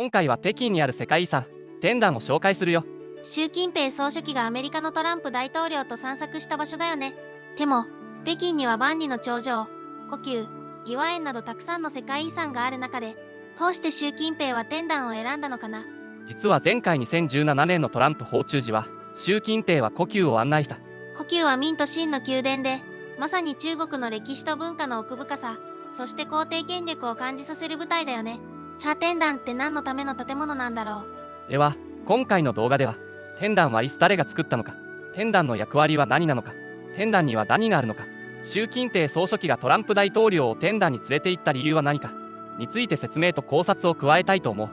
今回は北京にある世界遺産天壇を紹介するよ。習近平総書記がアメリカのトランプ大統領と散策した場所だよね。でも北京には万里の長城、故宮、頤和園などたくさんの世界遺産がある中で、どうして習近平は天壇を選んだのかな。実は前回2017年のトランプ訪中時は習近平は故宮を案内した。故宮は明と清の宮殿で、まさに中国の歴史と文化の奥深さ、そして皇帝権力を感じさせる舞台だよね。じゃあ天壇って何のための建物なんだろう。では今回の動画では、天壇はいつ誰が作ったのか、天壇の役割は何なのか、天壇には何があるのか、習近平総書記がトランプ大統領を天壇に連れて行った理由は何かについて説明と考察を加えたいと思う。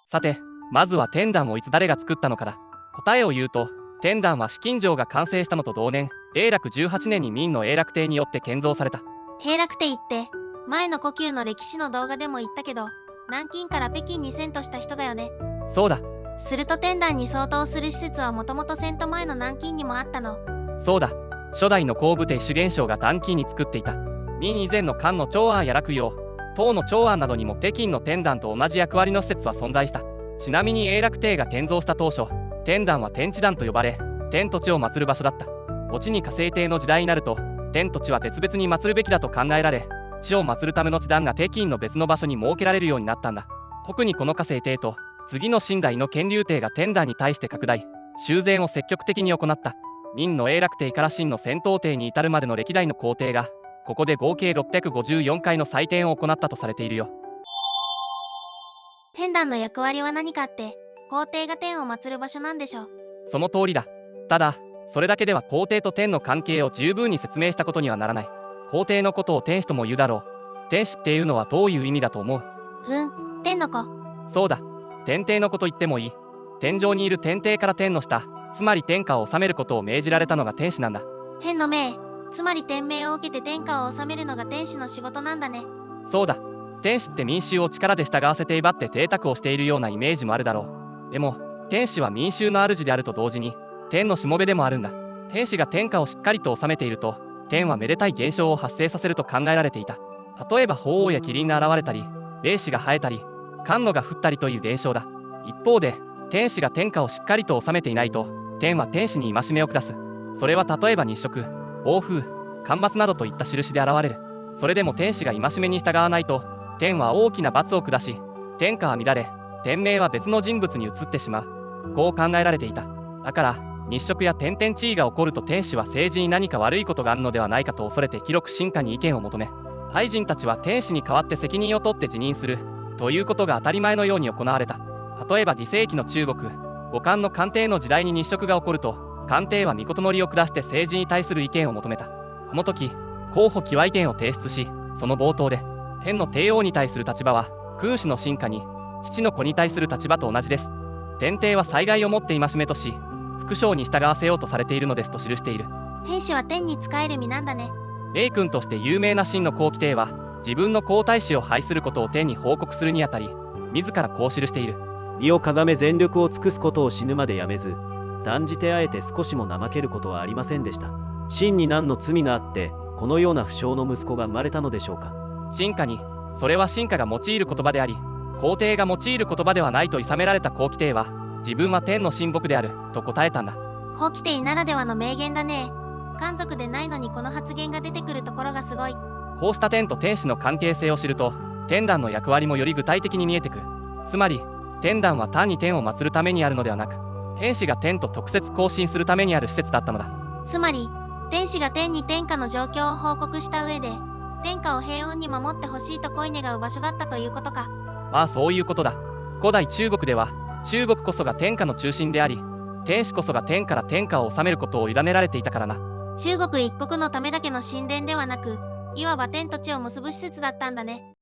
さて、まずは天壇をいつ誰が作ったのかだ。答えを言うと、天壇は紫禁城が完成したのと同年、永楽18年に明の永楽帝によって建造された。永楽帝って前の故宮の歴史の動画でも言ったけど、南京から北京に遷都した人だよね。そうだ。すると天壇に相当する施設はもともと遷都前の南京にもあったの。そうだ。初代の皇武帝朱元璋が南京に作っていた。明以前の漢の長安や洛陽、唐の長安などにも北京の天壇と同じ役割の施設は存在した。ちなみに永楽帝が建造した当初、天壇は天地壇と呼ばれ、天と地を祀る場所だった。後に火星帝の時代になると、天と地は別々に祀るべきだと考えられ、地を祀るための地壇が北京の別の場所に設けられるようになったんだ。特にこの火星帝と次の清代の乾隆帝が天壇に対して拡大、修繕を積極的に行った。明の永楽帝から清の宣統帝に至るまでの歴代の皇帝が、ここで合計654回の祭典を行ったとされているよ。天壇の役割は何かって、皇帝が天を祀る場所なんでしょ。その通りだ。ただ、それだけでは皇帝と天の関係を十分に説明したことにはならない。皇帝のことを天使とも言うだろう。天使っていうのはどういう意味だと思う？天の子。そうだ。天帝の子と言ってもいい。天上にいる天帝から天の下、つまり天下を治めることを命じられたのが天使なんだ。天の命、つまり天命を受けて天下を治めるのが天使の仕事なんだね。そうだ。天使って民衆を力で従わせて威張って邸宅をしているようなイメージもあるだろう。でも天使は民衆の主であると同時に天のしもべでもあるんだ。天使が天下をしっかりと治めていると、天はめでたい現象を発生させると考えられていた。例えば鳳凰や麒麟が現れたり、霊子が生えたり、甘露が降ったりという現象だ。一方で天使が天下をしっかりと治めていないと、天は天使に戒めを下す。それは例えば日食、暴風、干ばつなどといった印で現れる。それでも天使が戒めに従わないと、天は大きな罰を下し、天下は乱れ、天命は別の人物に移ってしまう。こう考えられていた。だから日食や天変地異が起こると、天使は政治に何か悪いことがあるのではないかと恐れて広く臣下に意見を求め、大臣たちは天使に代わって責任を取って辞任するということが当たり前のように行われた。例えば2世紀の中国、後漢の漢帝の時代に日食が起こると、漢帝は御事のりを下して政治に対する意見を求めた。この時候補記は意見を提出し、その冒頭で、天の帝王に対する立場は君主の臣下に父の子に対する立場と同じです。天帝は災害をもって戒めとし、副将に従わせようとされているのですと記している。天使は天に仕える身なんだね。霊君として有名な秦の後期帝は、自分の皇太子を拝することを天に報告するにあたり、自らこう記している。身をかがめ全力を尽くすことを死ぬまでやめず、断じてあえて少しも怠けることはありませんでした。秦に何の罪があってこのような不肖の息子が生まれたのでしょうか。臣下に、それは臣下が用いる言葉であり、皇帝が用いる言葉ではないと諌められた後期帝は、自分は天の神木であると答えたんだ。後期帝ならではの名言だね。漢族でないのにこの発言が出てくるところがすごい。こうした天と天使の関係性を知ると、天壇の役割もより具体的に見えてくる。つまり天壇は単に天を祀るためにあるのではなく、天使が天と直接交信するためにある施設だったのだ。つまり天使が天に天下の状況を報告した上で、天下を平穏に守ってほしいと恋願う場所だったということか。まあそういうことだ。古代中国では、中国こそが天下の中心であり、天使こそが天から天下を治めることを委ねられていたからな。中国一国のためだけの神殿ではなく、いわば天と地を結ぶ施設だったんだね。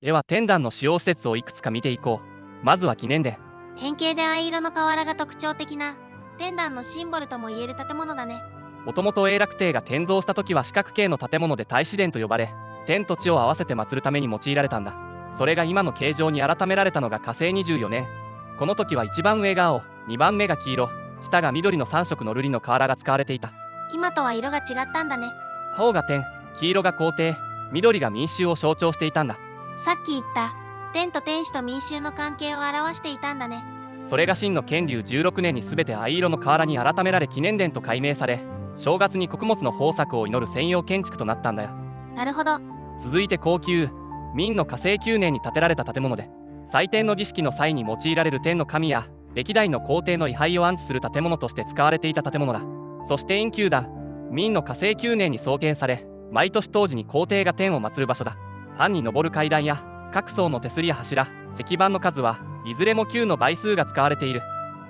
では天壇の主要施設をいくつか見ていこう。まずは記念殿。変形で藍色の瓦が特徴的な天壇のシンボルともいえる建物だね。もともと永楽帝が建造した時は四角形の建物で太子殿と呼ばれ、天と地を合わせて祀るために用いられたんだ。それが今の形状に改められたのが火星24年。この時は一番上が青、2番目が黄色、下が緑の3色の瑠璃の瓦が使われていた。今とは色が違ったんだね。青が天、黄色が皇帝、緑が民衆を象徴していたんだ。さっき言った天と天使と民衆の関係を表していたんだね。それが真の建立16年に全て藍色の瓦に改められ記念殿と改名され、正月に穀物の豊作を祈る専用建築となったんだよ。なるほど。続いて高級明の嘉靖9年に建てられた建物で、祭典の儀式の際に用いられる天の神や歴代の皇帝の位牌を安置する建物として使われていた建物だ。そして陰宮壇明の嘉靖9年に創建され、毎年当時に皇帝が天を祀る場所だ。藩に上る階段や各層の手すりや柱、石板の数はいずれも9の倍数が使われている。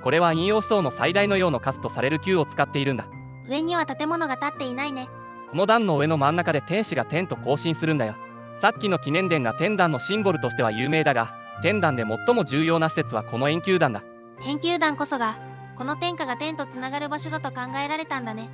これは陰陽思想の最大の陽の数とされる9を使っているんだ。上には建物が建っていないね。この段の上の真ん中で天使が天と交信するんだよ。さっきの記念殿が天壇のシンボルとしては有名だが、天壇で最も重要な施設はこの円宮壇だ。円宮壇こそがこの天下が天とつながる場所だと考えられたんだね。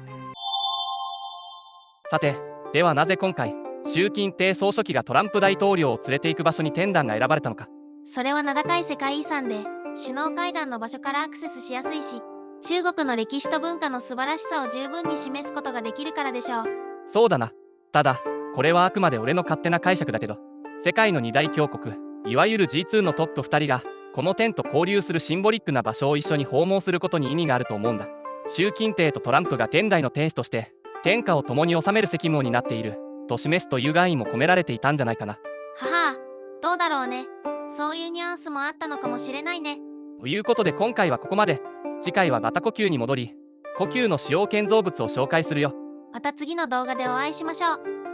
さて、ではなぜ今回習近平総書記がトランプ大統領を連れて行く場所に天壇が選ばれたのか。それは名高い世界遺産で首脳会談の場所からアクセスしやすいし、中国の歴史と文化の素晴らしさを十分に示すことができるからでしょう。そうだな。ただこれはあくまで俺の勝手な解釈だけど、世界の二大強国、いわゆる G2 のトップ2人がこの天と交流するシンボリックな場所を一緒に訪問することに意味があると思うんだ。習近平とトランプが現代の天使として天下を共に治める責務を担っていると示すという願意も込められていたんじゃないかな。はは、どうだろうね。そういうニュアンスもあったのかもしれないね。ということで今回はここまで。次回はバタ呼吸に戻り、呼吸の主要建造物を紹介するよ。また次の動画でお会いしましょう。